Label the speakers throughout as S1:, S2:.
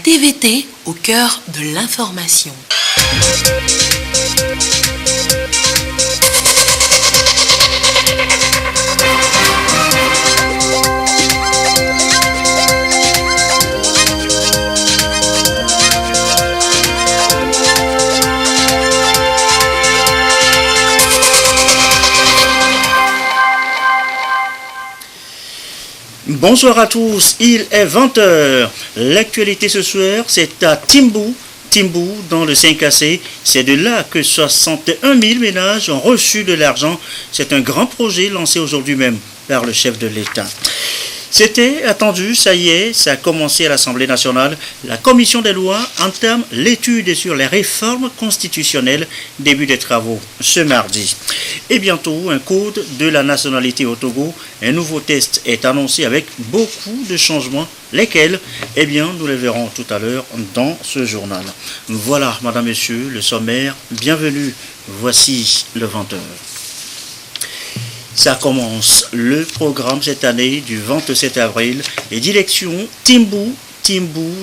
S1: TVT au cœur de l'information.
S2: Bonsoir à tous, il est 20h. L'actualité ce soir, c'est à Timbou, dans le 5AC. C'est de là que 61 000 ménages ont reçu de l'argent. C'est un grand projet lancé aujourd'hui même par le chef de l'État. C'était attendu, ça y est, ça a commencé à l'Assemblée nationale. La commission des lois entame l'étude sur les réformes constitutionnelles, début des travaux ce mardi. Et bientôt, un code de la nationalité au Togo. Un nouveau test est annoncé avec beaucoup de changements, lesquels, eh bien, nous les verrons tout à l'heure dans ce journal. Voilà, madame, messieurs, le sommaire. Bienvenue, voici le 20h. Ça commence le programme cette année du 27 avril et direction Timbou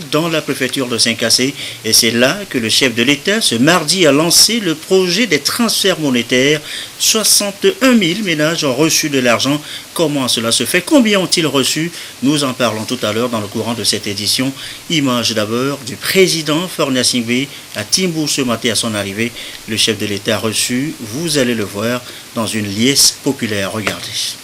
S2: dans la préfecture de 5AC. Et c'est là que le chef de l'État ce mardi a lancé le projet des transferts monétaires. 61 000 ménages ont reçu de l'argent. Comment cela se fait? Combien ont-ils reçu? Nous en parlons tout à l'heure dans le courant de cette édition. Image d'abord du président Faure Gnassingbé à Timbou ce matin à son arrivée. Le chef de l'État a reçu, vous allez le voir, dans une liesse populaire. Regardez.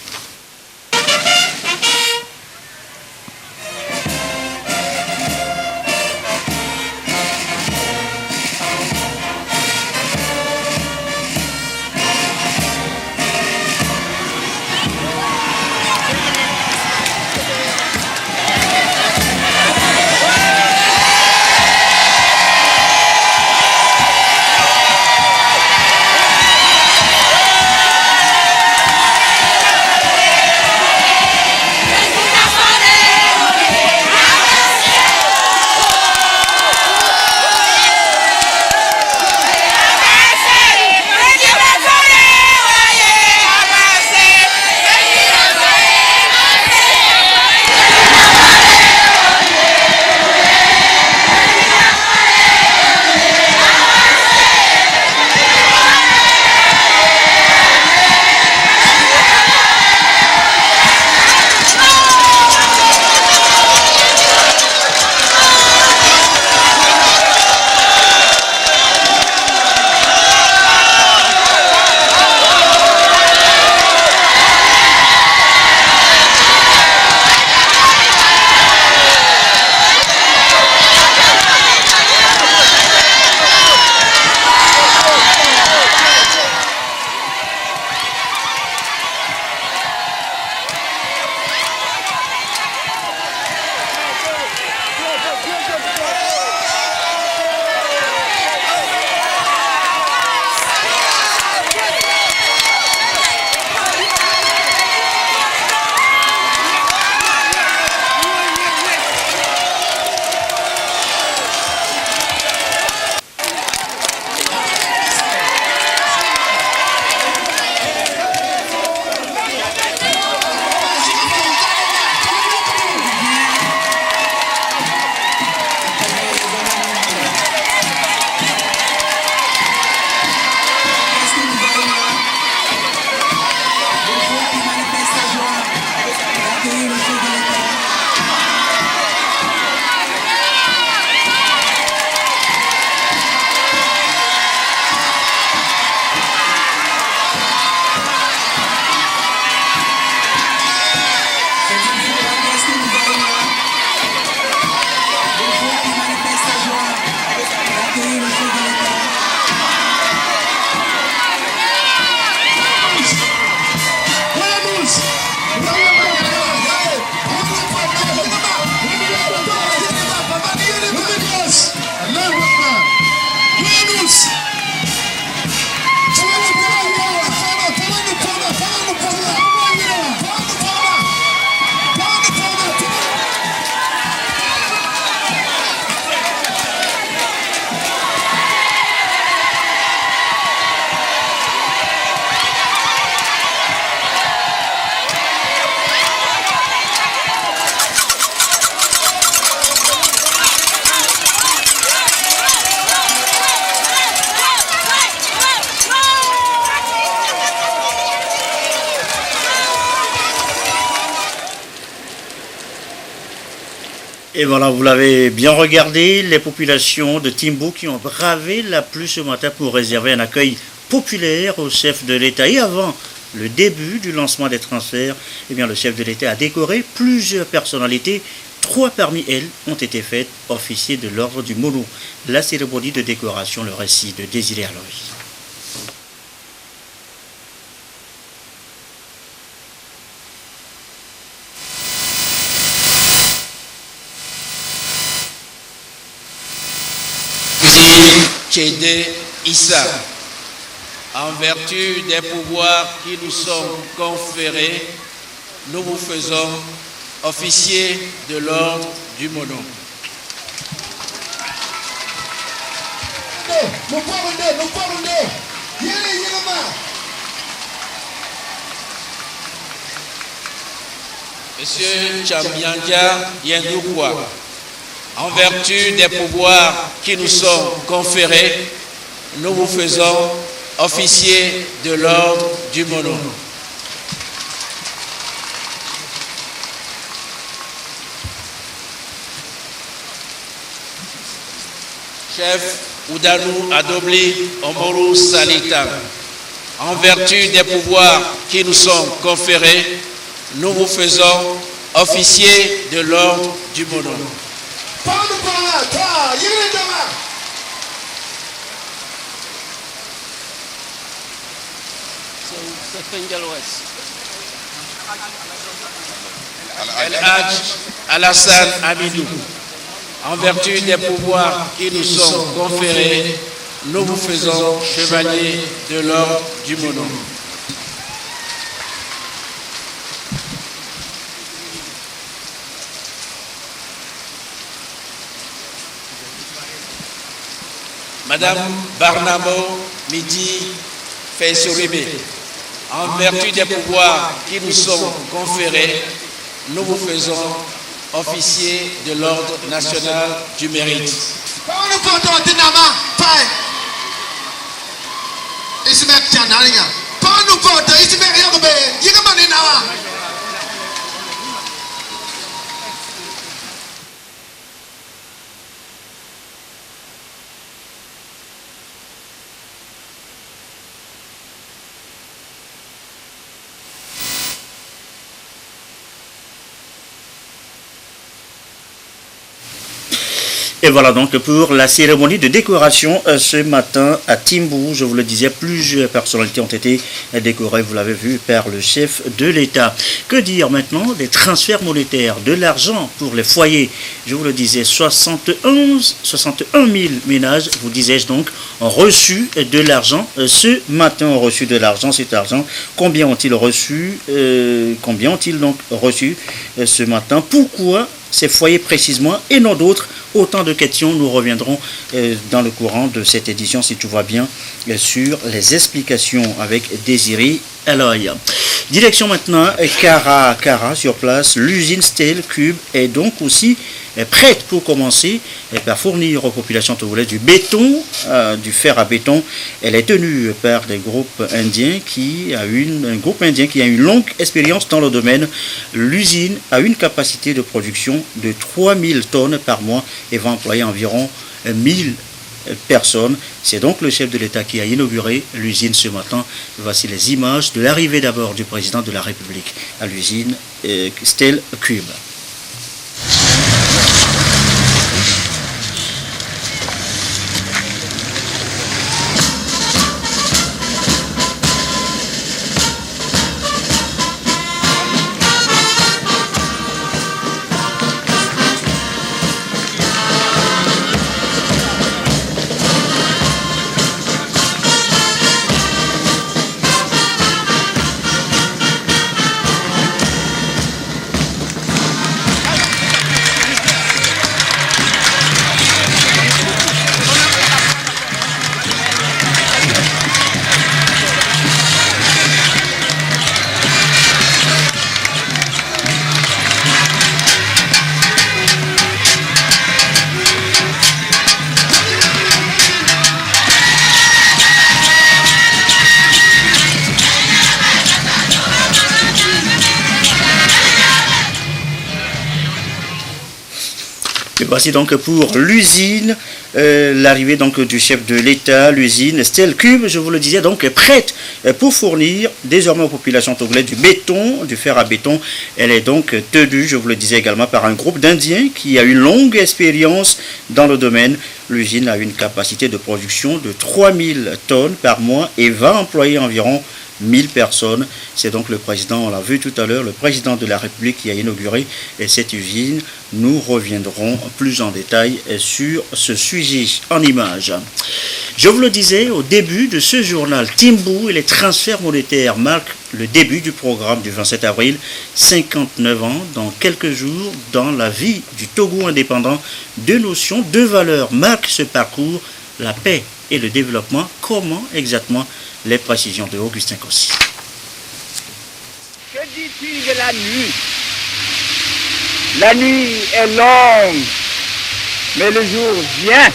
S2: Et voilà, vous l'avez bien regardé, les populations de Timbo qui ont bravé la pluie ce matin pour réserver un accueil populaire au chef de l'État. Et avant le début du lancement des transferts, eh bien, le chef de l'État a décoré plusieurs personnalités. 3 parmi elles ont été faites officiers de l'ordre du Mono. La cérémonie de décoration, le récit de Désiré Aloïs.
S3: Tchédé Issa, en vertu des pouvoirs qui nous sont conférés, nous vous faisons officiers de l'ordre du Mono. Monsieur Chambiandia Yendoukwa, en vertu des pouvoirs qui nous sont conférés, nous vous faisons officiers de l'ordre du Mono. Chef Oudanou Adobli Omoru Salita, en vertu des pouvoirs qui nous sont conférés, nous vous faisons officiers de l'ordre du Mono. El-Hadj Alassane Amidou, en vertu des pouvoirs qui nous sont conférés, nous vous faisons chevaliers de l'ordre du Mono. Madame Barnabo Midi Faisouribé, en vertu des pouvoirs qui nous sont conférés, nous vous faisons officiers de l'ordre national du mérite.
S2: Et voilà donc pour la cérémonie de décoration ce matin à Timbo. Je vous le disais, plusieurs personnalités ont été décorées, vous l'avez vu, par le chef de l'État. Que dire maintenant des transferts monétaires, de l'argent pour les foyers? Je vous le disais, 61 000 ménages, vous disais-je donc, ont reçu de l'argent ce matin, ont reçu de l'argent. Cet argent, combien ont-ils reçu donc reçu ce matin? Pourquoi ces foyers précisément et non d'autres? Autant de questions, nous reviendrons dans le courant de cette édition, si tout va bien, sur les explications avec Désiré Aloy. Direction maintenant Cara sur place. L'usine Steel Cube est donc aussi prête pour commencer par fournir aux populations togolaises du béton, du fer à béton. Elle est tenue par des groupes indiens un groupe indien qui a une longue expérience dans le domaine. L'usine a une capacité de production de 3000 tonnes par mois et va employer environ 1000 personnes. C'est donc le chef de l'État qui a inauguré l'usine ce matin. Voici les images de l'arrivée d'abord du président de la République à l'usine Steel Cube. voici donc pour l'usine, l'arrivée donc du chef de l'État, l'usine Steel Cube, je vous le disais, donc prête pour fournir désormais aux populations togolaises du béton, du fer à béton. Elle est donc tenue, je vous le disais également, par un groupe d'Indiens qui a une longue expérience dans le domaine. L'usine a une capacité de production de 3000 tonnes par mois et va employer environ 1000 personnes. C'est donc le président, on l'a vu tout à l'heure, le président de la République qui a inauguré cette usine. Nous reviendrons plus en détail sur ce sujet en images. Je vous le disais au début de ce journal, Timbou et les transferts monétaires marquent le début du programme du 27 avril. 59 ans, dans quelques jours, dans la vie du Togo indépendant, deux notions, deux valeurs marquent ce parcours, la paix et le développement. Comment exactement? Les précisions de Augustin Kossi.
S4: Que dis-tu de la nuit? La nuit est longue, mais le jour vient.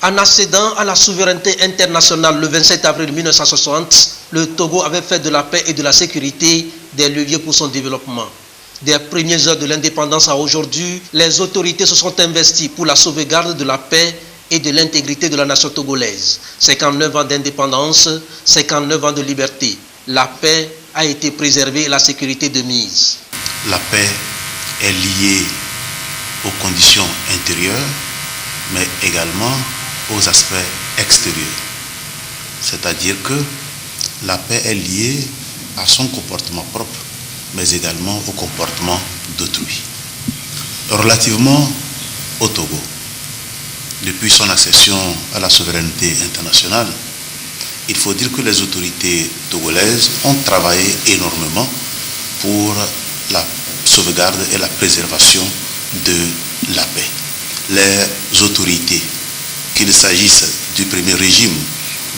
S5: En accédant à la souveraineté internationale le 27 avril 1960, le Togo avait fait de la paix et de la sécurité des leviers pour son développement. Des premières heures de l'indépendance à aujourd'hui, les autorités se sont investies pour la sauvegarde de la paix et de l'intégrité de la nation togolaise. 59 ans d'indépendance, 59 ans de liberté. La paix a été préservée et la sécurité de mise.
S6: La paix est liée aux conditions intérieures, mais également aux aspects extérieurs. C'est-à-dire que la paix est liée à son comportement propre, mais également au comportement d'autrui. Relativement au Togo, depuis son accession à la souveraineté internationale, il faut dire que les autorités togolaises ont travaillé énormément pour la sauvegarde et la préservation de la paix. Les autorités, qu'il s'agisse du premier régime,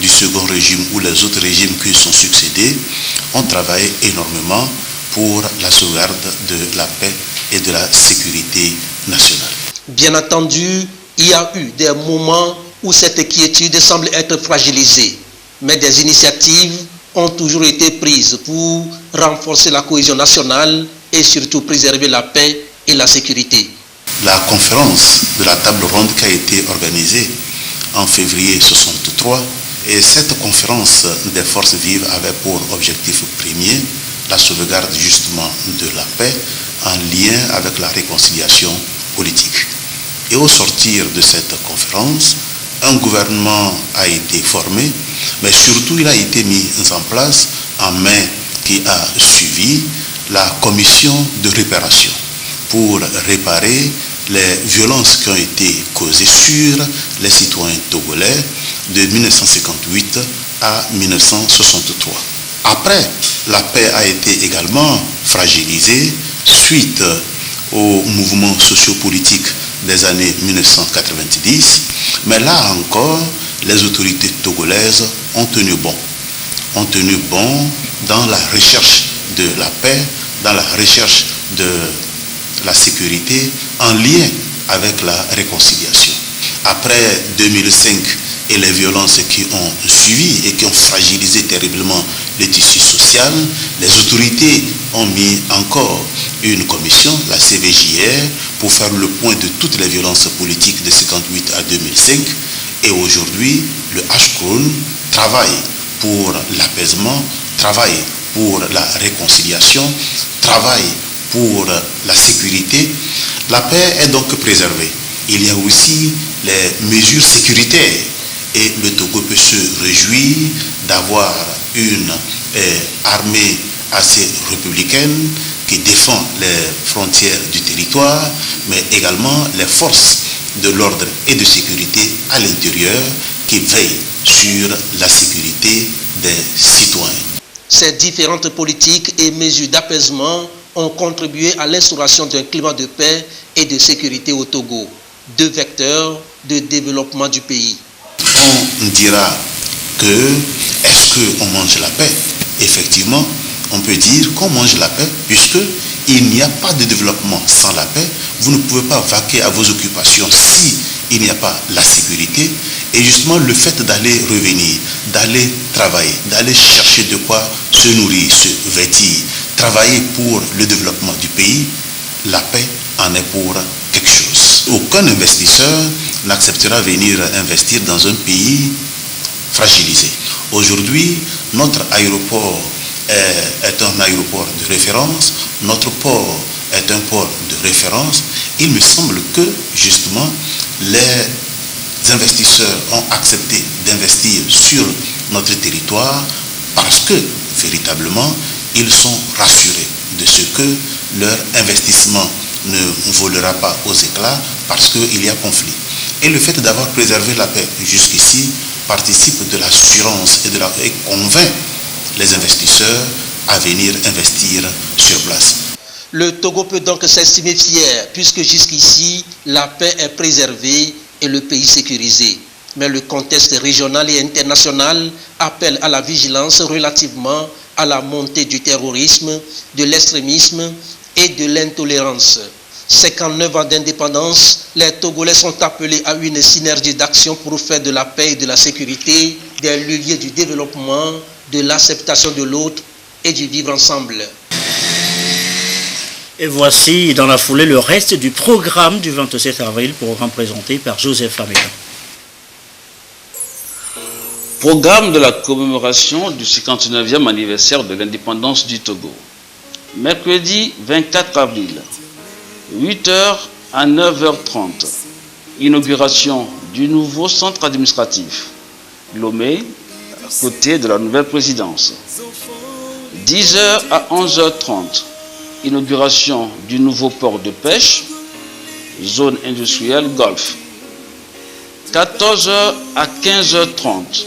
S6: du second régime ou les autres régimes qui sont succédés, ont travaillé énormément pour la sauvegarde de la paix et de la sécurité nationale.
S5: Bien entendu, il y a eu des moments où cette quiétude semble être fragilisée, mais des initiatives ont toujours été prises pour renforcer la cohésion nationale et surtout préserver la paix et la sécurité.
S6: La conférence de la table ronde qui a été organisée en février 1963, et cette conférence des forces vives avait pour objectif premier la sauvegarde justement de la paix en lien avec la réconciliation politique. Et au sortir de cette conférence, un gouvernement a été formé, mais surtout il a été mis en place en mai qui a suivi la commission de réparation pour réparer les violences qui ont été causées sur les citoyens togolais de 1958 à 1963. Après, la paix a été également fragilisée suite aux mouvements sociopolitiques des années 1990, mais là encore, les autorités togolaises ont tenu bon. Ont tenu bon dans la recherche de la paix, dans la recherche de la sécurité, en lien avec la réconciliation. Après 2005 et les violences qui ont suivi et qui ont fragilisé terriblement le tissu social, les autorités ont mis encore une commission, la CVJR, pour faire le point de toutes les violences politiques de 1958 à 2005. Et aujourd'hui, le HCRON travaille pour l'apaisement, travaille pour la réconciliation, travaille pour la sécurité. La paix est donc préservée. Il y a aussi les mesures sécuritaires et le Togo peut se réjouir d'avoir une armée assez républicaine qui défend les frontières du territoire, mais également les forces de l'ordre et de sécurité à l'intérieur qui veillent sur la sécurité des citoyens.
S5: Ces différentes politiques et mesures d'apaisement ont contribué à l'instauration d'un climat de paix et de sécurité au Togo, deux vecteurs de développement du pays.
S6: On dira que est-ce qu'on mange la paix? Effectivement, on peut dire qu'on mange la paix puisque il n'y a pas de développement sans la paix. Vous ne pouvez pas vaquer à vos occupations si il n'y a pas la sécurité. Et justement, le fait d'aller revenir, d'aller travailler, d'aller chercher de quoi se nourrir, se vêtir, travailler pour le développement du pays, la paix en est pour quelque chose. aucun investisseur n'acceptera venir investir dans un pays fragilisé. Aujourd'hui, notre aéroport est un aéroport de référence, notre port est un port de référence. Il me semble que, justement, les investisseurs ont accepté d'investir sur notre territoire parce que, véritablement, ils sont rassurés de ce que leur investissement ne volera pas aux éclats parce qu'il y a conflit. Et le fait d'avoir préservé la paix jusqu'ici participe de l'assurance et convainc les investisseurs à venir investir sur place.
S5: Le Togo peut donc s'estimer fier puisque jusqu'ici, la paix est préservée et le pays sécurisé. Mais le contexte régional et international appelle à la vigilance relativement à la montée du terrorisme, de l'extrémisme et de l'intolérance. 59 ans d'indépendance, les Togolais sont appelés à une synergie d'action pour faire de la paix et de la sécurité des leviers du développement, de l'acceptation de l'autre et du vivre ensemble.
S2: Et voici dans la foulée le reste du programme du 27 avril, programme présenté par Joseph Améda.
S7: Programme de la commémoration du 59e anniversaire de l'indépendance du Togo. Mercredi 24 avril, 8h à 9h30. Inauguration du nouveau centre administratif, Lomé, à côté de la nouvelle présidence. 10h à 11h30. Inauguration du nouveau port de pêche, zone industrielle Golfe. 14h à 15h30.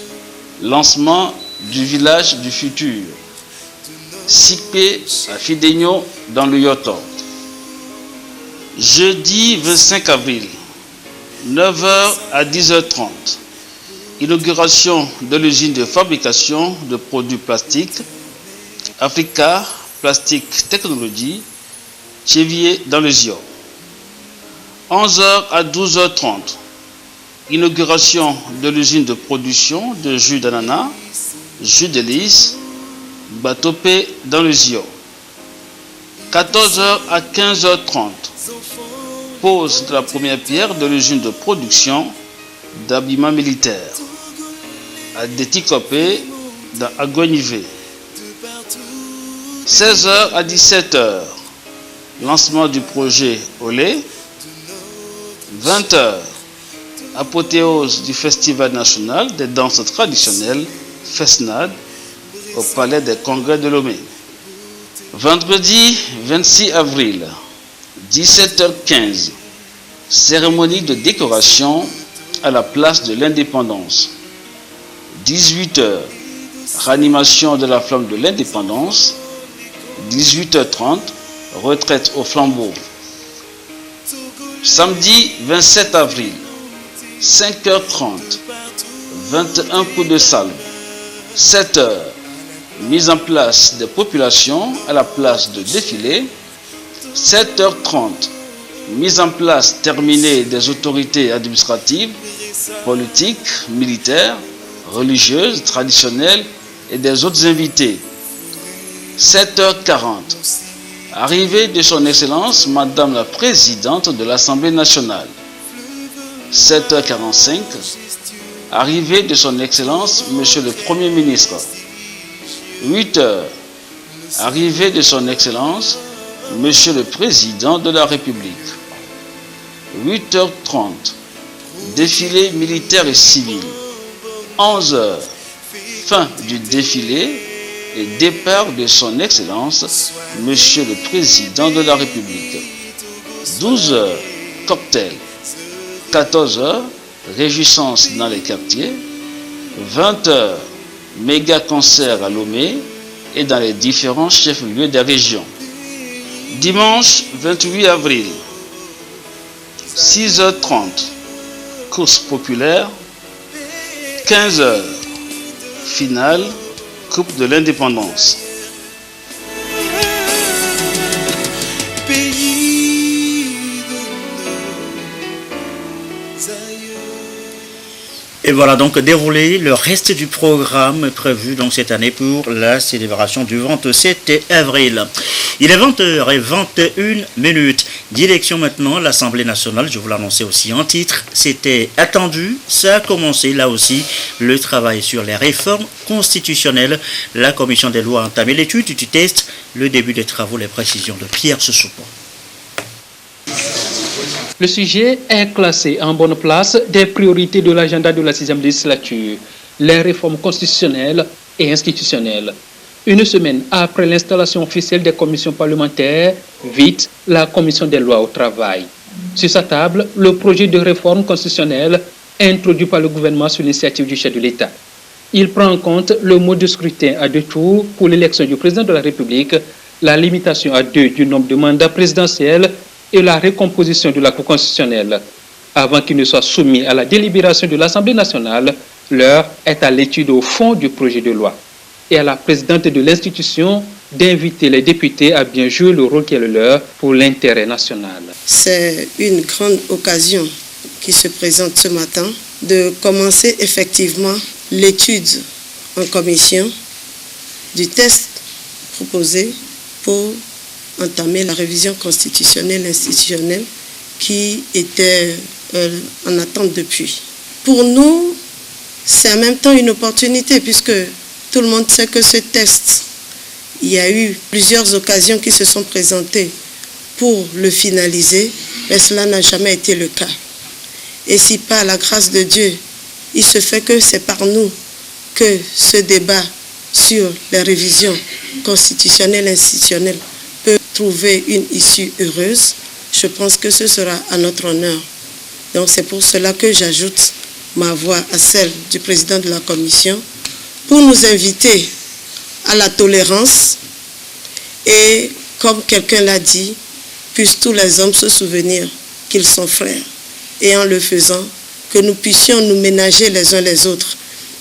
S7: Lancement du village du futur. Sipé à Fidegno dans le Yoto. Jeudi 25 avril, 9h à 10h30. Inauguration de l'usine de fabrication de produits plastiques Africa Plastic Technology, Chevier dans le Zio. 11h à 12h30. Inauguration de l'usine de production de jus d'ananas, jus de lys, Batopé dans le Zio. 14h à 15h30. Pose de la première pierre de l'usine de production d'habillement militaire à Detikopé dans Agonivé. 16h à 17h. Lancement du projet Olé. 20h. Apothéose du Festival national des danses traditionnelles FESNAD au Palais des Congrès de Lomé. Vendredi 26 avril, 17h15. Cérémonie de décoration à la place de l'Indépendance. 18h. Ranimation de la flamme de l'Indépendance. 18h30. Retraite au flambeau. Samedi 27 avril. 5h30, 21 coups de salve. 7h, mise en place des populations à la place de défilé. 7h30, mise en place terminée des autorités administratives, politiques, militaires, religieuses, traditionnelles et des autres invités. 7h40, arrivée de son Excellence Madame la Présidente de l'Assemblée nationale. 7h45, arrivée de son Excellence Monsieur le Premier ministre. 8h, arrivée de son Excellence Monsieur le Président de la République. 8h30, défilé militaire et civil. 11h, fin du défilé et départ de son Excellence Monsieur le Président de la République. 12h, cocktail. 14h, réjouissance dans les quartiers. 20h, méga concert à Lomé et dans les différents chefs-lieux des régions. Dimanche 28 avril, 6h30, course populaire. 15h, finale, Coupe de l'Indépendance.
S2: Et voilà donc déroulé le reste du programme prévu donc cette année pour la célébration du 27 avril. Il est 20h21. Direction maintenant l'Assemblée nationale, je vous l'annonçais aussi en titre, c'était attendu, ça a commencé là aussi le travail sur les réformes constitutionnelles. La commission des lois a entamé l'étude du texte, le début des travaux, les précisions de Pierre Sessoupon.
S8: Le sujet est classé en bonne place des priorités de l'agenda de la 6e législature, les réformes constitutionnelles et institutionnelles. Une semaine après l'installation officielle des commissions parlementaires, vite la commission des lois au travail. Sur sa table, le projet de réforme constitutionnelle introduit par le gouvernement sur l'initiative du chef de l'État. Il prend en compte le mode de scrutin à 2 tours pour l'élection du président de la République, la limitation à 2 du nombre de mandats présidentiels et la recomposition de la Cour constitutionnelle. Avant qu'il ne soit soumis à la délibération de l'Assemblée nationale, l'heure est à l'étude au fond du projet de loi et à la présidente de l'institution d'inviter les députés à bien jouer le rôle qui est le leur pour l'intérêt national.
S9: C'est une grande occasion qui se présente ce matin de commencer effectivement l'étude en commission du texte proposé pour entamer la révision constitutionnelle et institutionnelle qui était en attente depuis. Pour nous, c'est en même temps une opportunité puisque tout le monde sait que ce texte, il y a eu plusieurs occasions qui se sont présentées pour le finaliser, mais cela n'a jamais été le cas. Et si par la grâce de Dieu, il se fait que c'est par nous que ce débat sur les révisions constitutionnelles et institutionnelles peut trouver une issue heureuse, je pense que ce sera à notre honneur. Donc c'est pour cela que j'ajoute ma voix à celle du président de la commission pour nous inviter à la tolérance et, comme quelqu'un l'a dit, puissent tous les hommes se souvenir qu'ils sont frères et en le faisant, que nous puissions nous ménager les uns les autres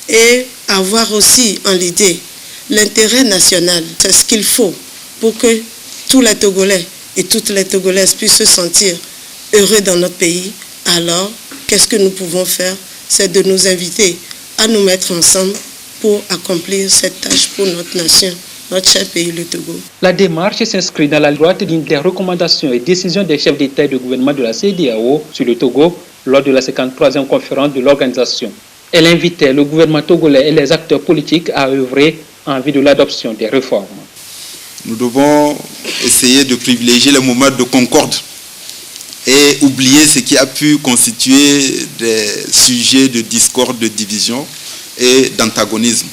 S9: et avoir aussi en l'idée l'intérêt national. C'est ce qu'il faut pour que tous les Togolais et toutes les Togolaises puissent se sentir heureux dans notre pays. Alors, qu'est-ce que nous pouvons faire? C'est de nous inviter à nous mettre ensemble pour accomplir cette tâche pour notre nation, notre cher pays, le Togo.
S8: La démarche s'inscrit dans la droite ligne des recommandations et décisions des chefs d'État et de gouvernement de la CEDEAO sur le Togo lors de la 53e conférence de l'organisation. Elle invitait le gouvernement togolais et les acteurs politiques à œuvrer en vue de l'adoption des réformes.
S10: Nous devons essayer de privilégier les moments de concorde et oublier ce qui a pu constituer des sujets de discorde, de division et d'antagonisme.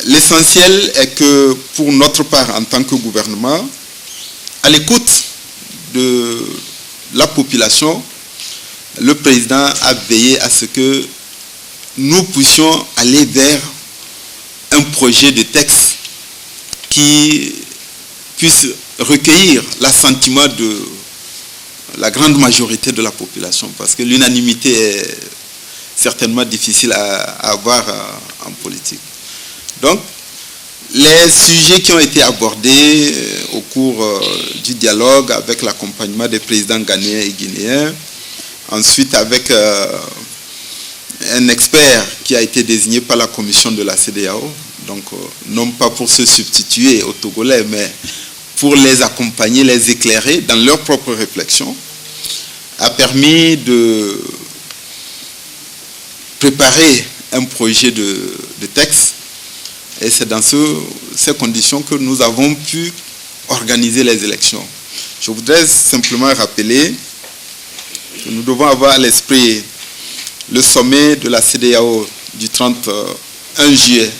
S10: L'essentiel est que pour notre part, en tant que gouvernement, à l'écoute de la population, le président a veillé à ce que nous puissions aller vers un projet de texte qui puisse recueillir l'assentiment de la grande majorité de la population, parce que l'unanimité est certainement difficile à avoir en politique. Donc, les sujets qui ont été abordés au cours du dialogue avec l'accompagnement des présidents ghanéens et guinéens, ensuite avec un expert qui a été désigné par la commission de la CEDEAO, donc non pas pour se substituer aux Togolais, mais pour les accompagner, les éclairer dans leurs propres réflexions, a permis de préparer un projet de texte. Et c'est dans ces conditions que nous avons pu organiser les élections. Je voudrais simplement rappeler que nous devons avoir à l'esprit le sommet de la CEDEAO du 31 juillet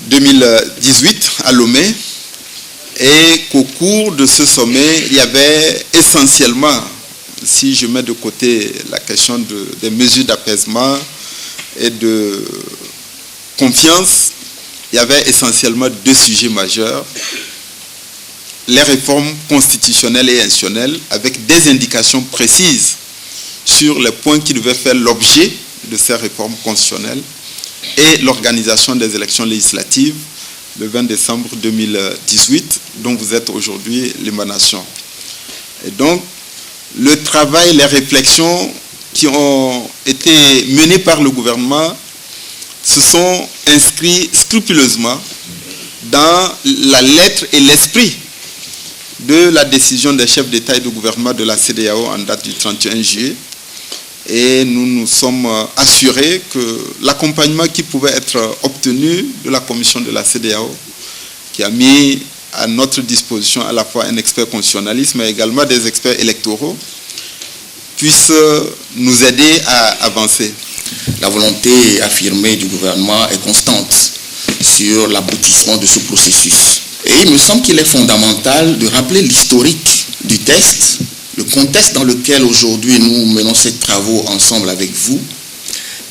S10: 2018 à Lomé, et qu'au cours de ce sommet, il y avait essentiellement, si je mets de côté la question des mesures d'apaisement et de confiance, il y avait essentiellement 2 sujets majeurs: les réformes constitutionnelles et institutionnelles, avec des indications précises sur les points qui devaient faire l'objet de ces réformes constitutionnelles, et l'organisation des élections législatives le 20 décembre 2018, dont vous êtes aujourd'hui l'émanation. Et donc, le travail, les réflexions qui ont été menés par le gouvernement se sont inscrits scrupuleusement dans la lettre et l'esprit de la décision des chefs d'État et de gouvernement de la CEDEAO en date du 31 juillet. Et nous nous sommes assurés que l'accompagnement qui pouvait être obtenu de la commission de la CEDEAO, qui a mis à notre disposition à la fois un expert constitutionnaliste, mais également des experts électoraux, puisse nous aider à avancer.
S11: La volonté affirmée du gouvernement est constante sur l'aboutissement de ce processus. Et il me semble qu'il est fondamental de rappeler l'historique du test, le contexte dans lequel aujourd'hui nous menons ces travaux ensemble avec vous,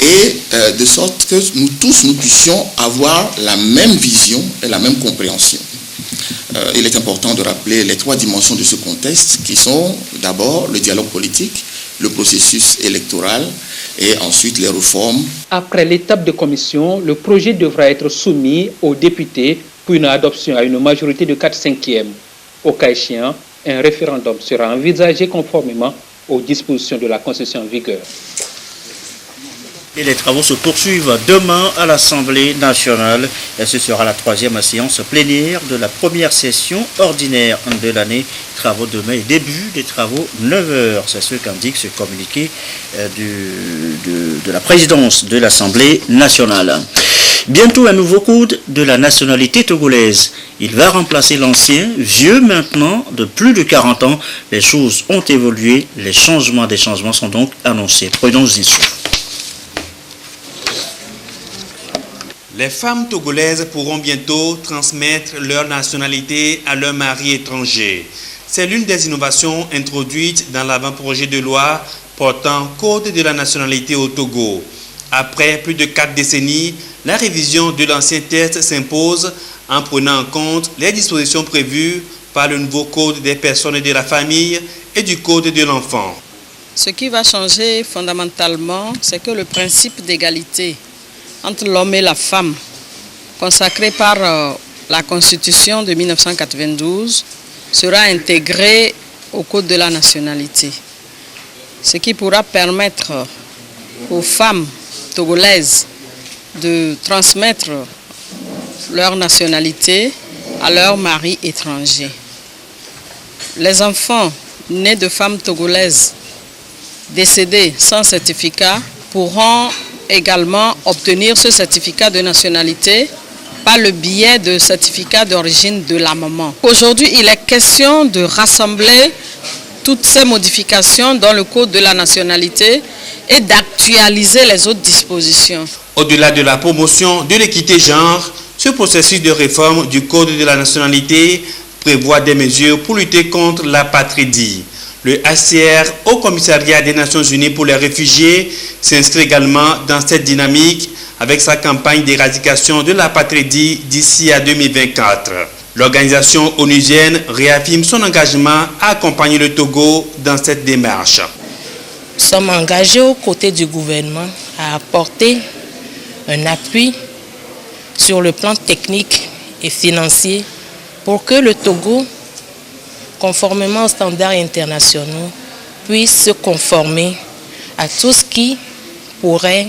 S11: et de sorte que nous tous nous puissions avoir la même vision et la même compréhension. Il est important de rappeler les trois dimensions de ce contexte qui sont d'abord le dialogue politique, le processus électoral et ensuite les réformes.
S8: Après l'étape de commission, le projet devra être soumis aux députés pour une adoption à une majorité de 4/5. Au cas échéant, un référendum sera envisagé conformément aux dispositions de la Constitution en vigueur.
S2: Et les travaux se poursuivent demain à l'Assemblée nationale. Et ce sera la 3e séance plénière de la première session ordinaire de l'année. Travaux demain et début des travaux 9h. C'est ce qu'indique ce communiqué de la présidence de l'Assemblée nationale. Bientôt un nouveau code de la nationalité togolaise. Il va remplacer l'ancien, vieux maintenant, de plus de 40 ans. Les choses ont évolué. Les changements des changements sont donc annoncés. Prenons-y souffle.
S12: Les femmes togolaises pourront bientôt transmettre leur nationalité à leur mari étranger. C'est l'une des innovations introduites dans l'avant-projet de loi portant Code de la nationalité au Togo. Après plus de 4 décennies, la révision de l'ancien test s'impose en prenant en compte les dispositions prévues par le nouveau Code des personnes et de la famille et du Code de l'enfant.
S13: Ce qui va changer fondamentalement, c'est que le principe d'égalité entre l'homme et la femme, consacré par la Constitution de 1992, sera intégré au Code de la nationalité. Ce qui pourra permettre aux femmes togolaises de transmettre leur nationalité à leur mari étranger. Les enfants nés de femmes togolaises décédées sans certificat pourront également obtenir ce certificat de nationalité par le biais de certificat d'origine de la maman. Aujourd'hui, il est question de rassembler toutes ces modifications dans le Code de la nationalité et d'actualiser les autres dispositions.
S12: Au-delà de la promotion de l'équité genre, ce processus de réforme du Code de la nationalité prévoit des mesures pour lutter contre l'apatridie. Le HCR, Haut Commissariat des Nations Unies pour les réfugiés, s'inscrit également dans cette dynamique avec sa campagne d'éradication de l'apatridie d'ici à 2024. L'organisation onusienne réaffirme son engagement à accompagner le Togo dans cette démarche.
S14: Nous sommes engagés aux côtés du gouvernement à apporter un appui sur le plan technique et financier pour que le Togo, conformément aux standards internationaux, puisse se conformer à tout ce qui pourrait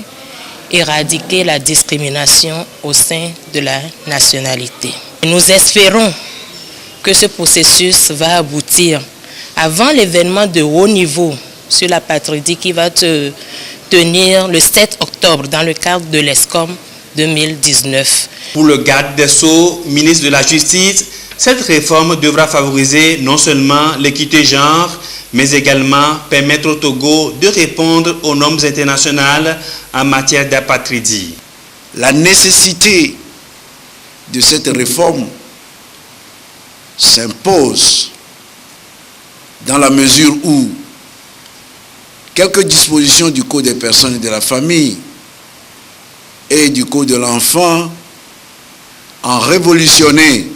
S14: éradiquer la discrimination au sein de la nationalité. Nous espérons que ce processus va aboutir avant l'événement de haut niveau sur l'apatridie qui va se tenir le 7 octobre dans le cadre de l'ESCOM 2019.
S12: Pour le garde des Sceaux, ministre de la Justice, cette réforme devra favoriser non seulement l'équité genre, mais également permettre au Togo de répondre aux normes internationales en matière d'apatridie.
S15: La nécessité de cette réforme s'impose dans la mesure où quelques dispositions du Code des personnes et de la famille et du Code de l'enfant ont révolutionné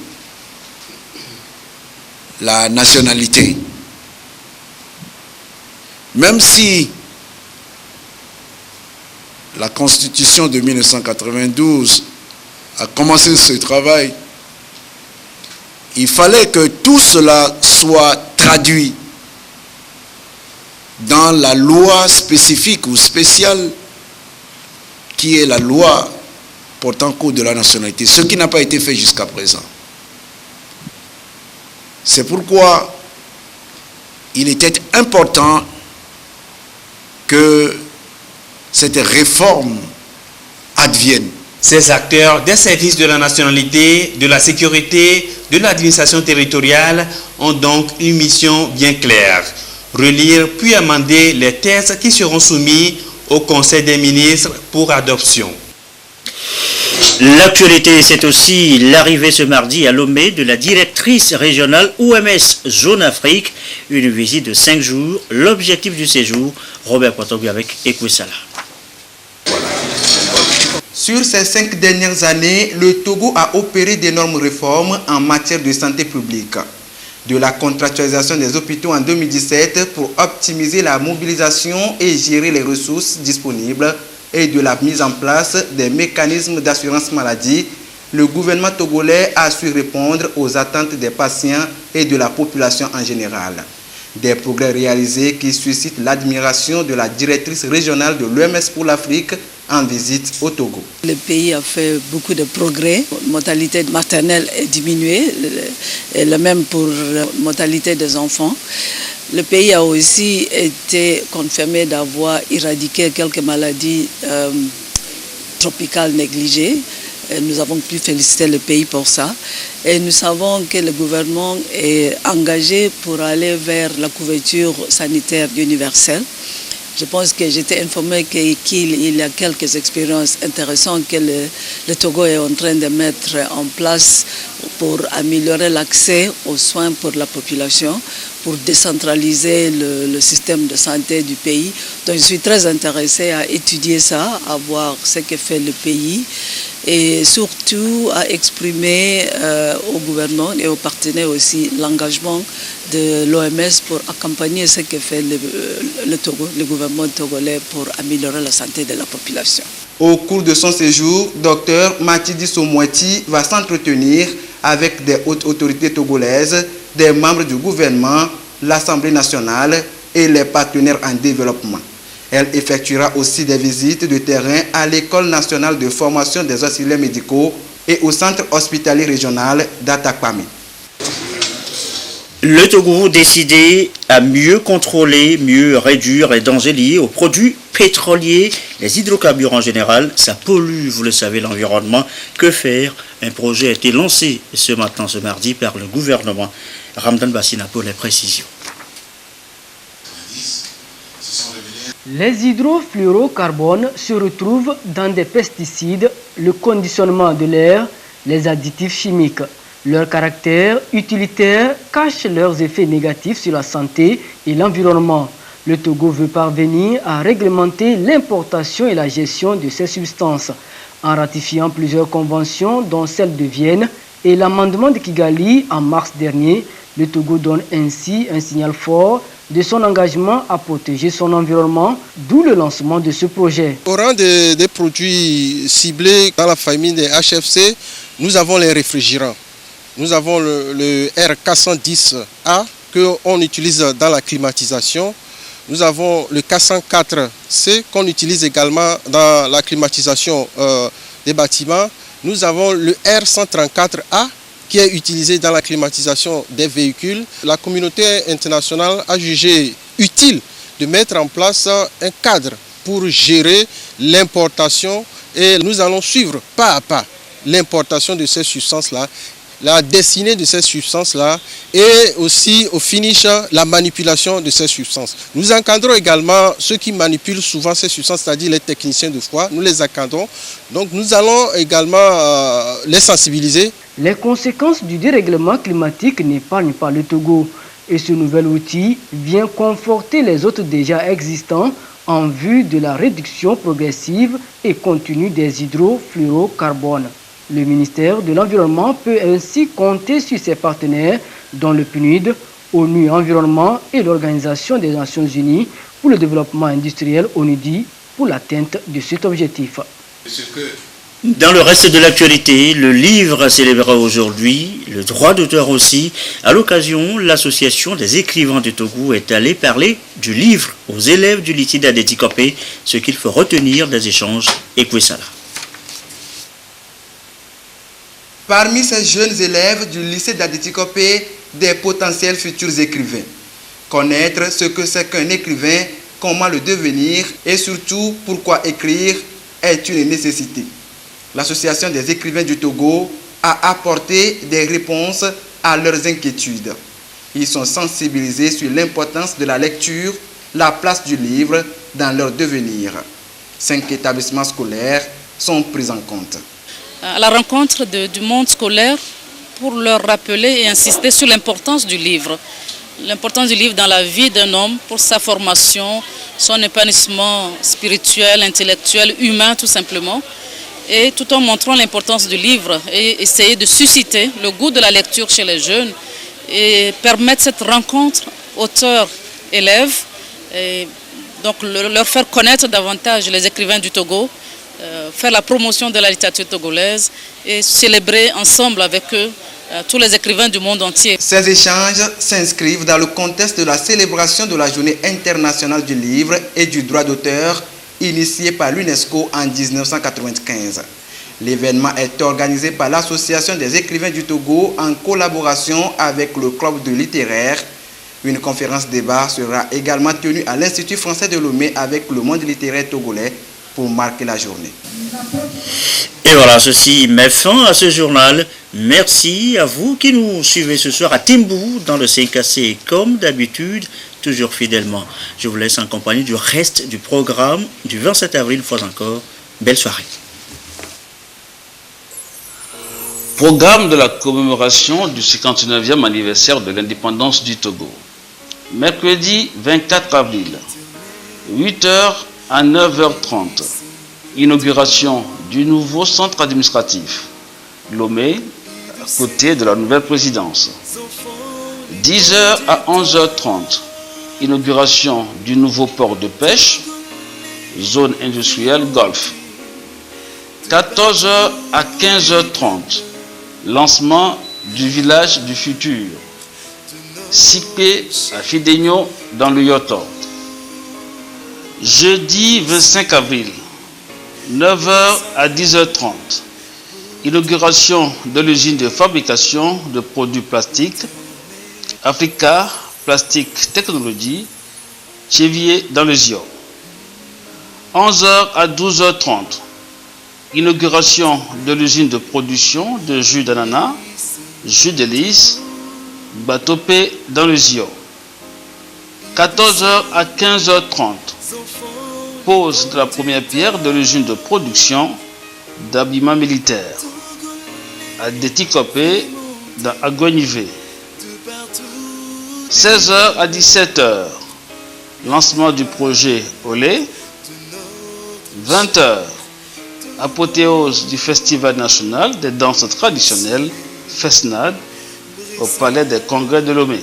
S15: la nationalité. Même si la Constitution de 1992 a commencé ce travail, il fallait que tout cela soit traduit dans la loi spécifique ou spéciale qui est la loi portant code de la nationalité, ce qui n'a pas été fait jusqu'à présent. C'est pourquoi il était important que cette réforme advienne.
S12: Ces acteurs des services de la nationalité, de la sécurité, de l'administration territoriale ont donc une mission bien claire. Relire puis amender les textes qui seront soumis au Conseil des ministres pour adoption.
S2: L'actualité, c'est aussi l'arrivée ce mardi à Lomé de la directrice régionale OMS Zone Afrique, une visite de 5 jours. L'objectif du séjour, Robert Potobi avec Ekwesala.
S16: Sur ces 5 dernières années, le Togo a opéré d'énormes réformes en matière de santé publique. De la contractualisation des hôpitaux en 2017 pour optimiser la mobilisation et gérer les ressources disponibles et de la mise en place des mécanismes d'assurance maladie, le gouvernement togolais a su répondre aux attentes des patients et de la population en général. Des progrès réalisés qui suscitent l'admiration de la directrice régionale de l'OMS pour l'Afrique en visite au Togo.
S17: Le pays a fait beaucoup de progrès. La mortalité maternelle est diminuée, et le même pour la mortalité des enfants. Le pays a aussi été confirmé d'avoir éradiqué quelques maladies tropicales négligées. Et nous avons pu féliciter le pays pour ça. Et nous savons que le gouvernement est engagé pour aller vers la couverture sanitaire universelle. Je pense que j'étais informé qu'il y a quelques expériences intéressantes que le Togo est en train de mettre en place pour améliorer l'accès aux soins pour la population, pour décentraliser le système de santé du pays. Donc je suis très intéressé à étudier ça, à voir ce que fait le pays et surtout à exprimer au gouvernement et aux partenaires aussi l'engagement de l'OMS pour accompagner ce que fait le Togo, le gouvernement togolais pour améliorer la santé de la population.
S16: Au cours de son séjour, Dr Matidi Somoueti va s'entretenir avec des hautes autorités togolaises, des membres du gouvernement, l'Assemblée nationale et les partenaires en développement. Elle effectuera aussi des visites de terrain à l'École nationale de formation des auxiliaires médicaux et au centre hospitalier régional d'Atakwame.
S2: Le Togo décidé à mieux contrôler, mieux réduire les dangers liés aux produits pétroliers, les hydrocarbures en général, ça pollue, vous le savez, l'environnement. Que faire? Un projet a été lancé ce mardi par le gouvernement. Ramdan Bassina pour les précisions.
S18: Les hydrofluorocarbones se retrouvent dans des pesticides, le conditionnement de l'air, les additifs chimiques. Leur caractère utilitaire cache leurs effets négatifs sur la santé et l'environnement. Le Togo veut parvenir à réglementer l'importation et la gestion de ces substances en ratifiant plusieurs conventions dont celle de Vienne et l'amendement de Kigali en mars dernier. Le Togo donne ainsi un signal fort de son engagement à protéger son environnement, d'où le lancement de ce projet.
S19: Au rang des produits ciblés dans la famille des HFC, nous avons les réfrigérants. Nous avons le R410A qu'on utilise dans la climatisation. Nous avons le 404C qu'on utilise également dans la climatisation des bâtiments. Nous avons le R134A qui est utilisé dans la climatisation des véhicules. La communauté internationale a jugé utile de mettre en place un cadre pour gérer l'importation et nous allons suivre pas à pas l'importation de ces substances-là, la destinée de ces substances-là et aussi au finish la manipulation de ces substances. Nous encadrons également ceux qui manipulent souvent ces substances, c'est-à-dire les techniciens de froid, nous les encadrons. Donc nous allons également les sensibiliser.
S18: Les conséquences du dérèglement climatique n'épargnent pas le Togo et ce nouvel outil vient conforter les autres déjà existants en vue de la réduction progressive et continue des hydrofluorocarbones. Le ministère de l'Environnement peut ainsi compter sur ses partenaires, dont le PNUD, ONU Environnement et l'Organisation des Nations Unies pour le développement industriel ONUDI pour l'atteinte de cet objectif.
S15: Ce que
S2: Dans le reste de l'actualité, le livre célébrera aujourd'hui, le droit d'auteur aussi. À l'occasion, l'association des écrivains du Togo est allée parler du livre aux élèves du lycée d'Adétikopé, ce qu'il faut retenir des échanges. Écoutez ça là.
S16: Parmi ces jeunes élèves du lycée d'Adétikopé, des potentiels futurs écrivains. Connaître ce que c'est qu'un écrivain, comment le devenir et surtout pourquoi écrire est une nécessité. L'Association des écrivains du Togo a apporté des réponses à leurs inquiétudes. Ils sont sensibilisés sur l'importance de la lecture, la place du livre dans leur devenir. 5 établissements scolaires sont pris en compte.
S20: À la rencontre du monde scolaire pour leur rappeler et insister sur l'importance du livre. L'importance du livre dans la vie d'un homme, pour sa formation, son épanouissement spirituel, intellectuel, humain tout simplement. Et tout en montrant l'importance du livre et essayer de susciter le goût de la lecture chez les jeunes et permettre cette rencontre auteur-élève, donc leur faire connaître davantage les écrivains du Togo, faire la promotion de la littérature togolaise et célébrer ensemble avec eux tous les écrivains du monde entier.
S16: Ces échanges s'inscrivent dans le contexte de la célébration de la Journée internationale du livre et du droit d'auteur initiée par l'UNESCO en 1995. L'événement est organisé par l'Association des écrivains du Togo en collaboration avec le club de littéraire. Une conférence débat sera également tenue à l'Institut français de Lomé avec le monde littéraire togolais pour marquer la journée.
S2: Et voilà, ceci met fin à ce journal. Merci à vous qui nous suivez ce soir à Timbou dans le 5AC comme d'habitude, toujours fidèlement. Je vous laisse en compagnie du reste du programme du 27 avril, une fois encore. Belle soirée.
S7: Programme de la commémoration du 59e anniversaire de l'indépendance du Togo. Mercredi 24 avril, 8h à 9h30. Inauguration du nouveau centre administratif, Lomé, à côté de la nouvelle présidence. 10h à 11h30. Inauguration du nouveau port de pêche, zone industrielle Golfe. 14h à 15h30. Lancement du village du futur. Sipé à Fidegno dans le Yoto. Jeudi 25 avril, 9h à 10h30. Inauguration de l'usine de fabrication de produits plastiques Africa Plastic Technology, Chevier dans le Zio. 11h à 12h30. Inauguration de l'usine de production de jus d'ananas, jus de lys, Batopé dans le Zio. 14h à 15h30. Pose de la première pierre de l'usine de production d'habillement militaire. À Adétikopé dans Agonivé. 16h à 17h. Lancement du projet Olé. 20h. Apothéose du Festival national des danses traditionnelles FESNAD au Palais des Congrès de Lomé.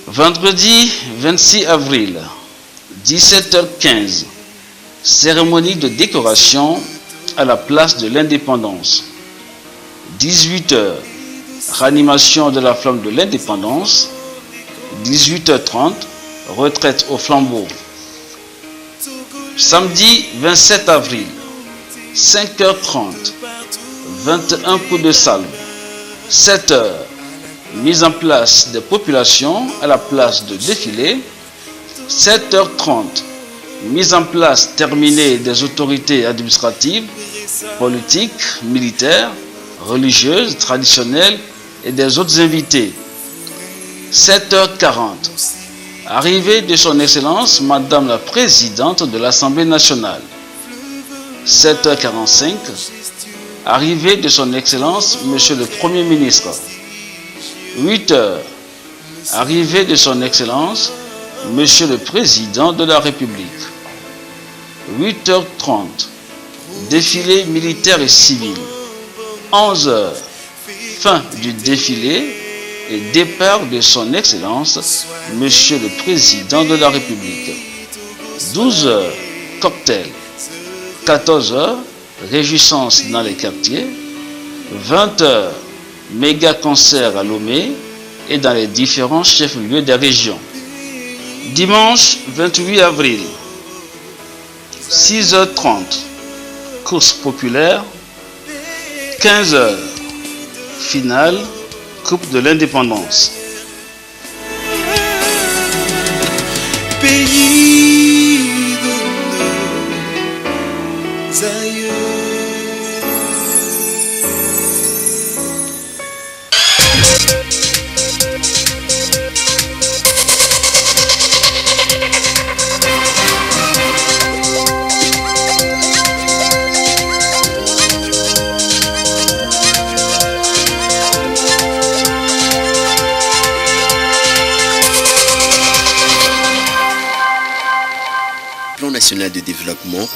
S7: Vendredi 26 avril, 17h15. Cérémonie de décoration à la place de l'Indépendance. 18h. Ranimation de la flamme de l'Indépendance. 18h30. Retraite au flambeau. Samedi 27 avril, 5h30. 21 coups de salve. 7h. Mise en place des populations à la place de défilé. 7h30. Mise en place terminée des autorités administratives, politiques, militaires, religieuses, traditionnelles et des autres invités. 7h40. Arrivée de son Excellence Madame la Présidente de l'Assemblée nationale. 7h45. Arrivée de son Excellence Monsieur le Premier ministre. 8h. Arrivée de son Excellence Monsieur le Président de la République. 8h30. Défilé militaire et civil. 11h. Fin du défilé et départ de son Excellence Monsieur le Président de la République. 12h. Cocktail. 14h. réjouissances dans les quartiers, 20h, méga concert à Lomé et dans les différents chefs-lieux des régions. Dimanche 28 avril, 6h30, course populaire, 15h, finale, Coupe de l'Indépendance.
S21: Pays de nos aïeux.
S22: Plan national de développement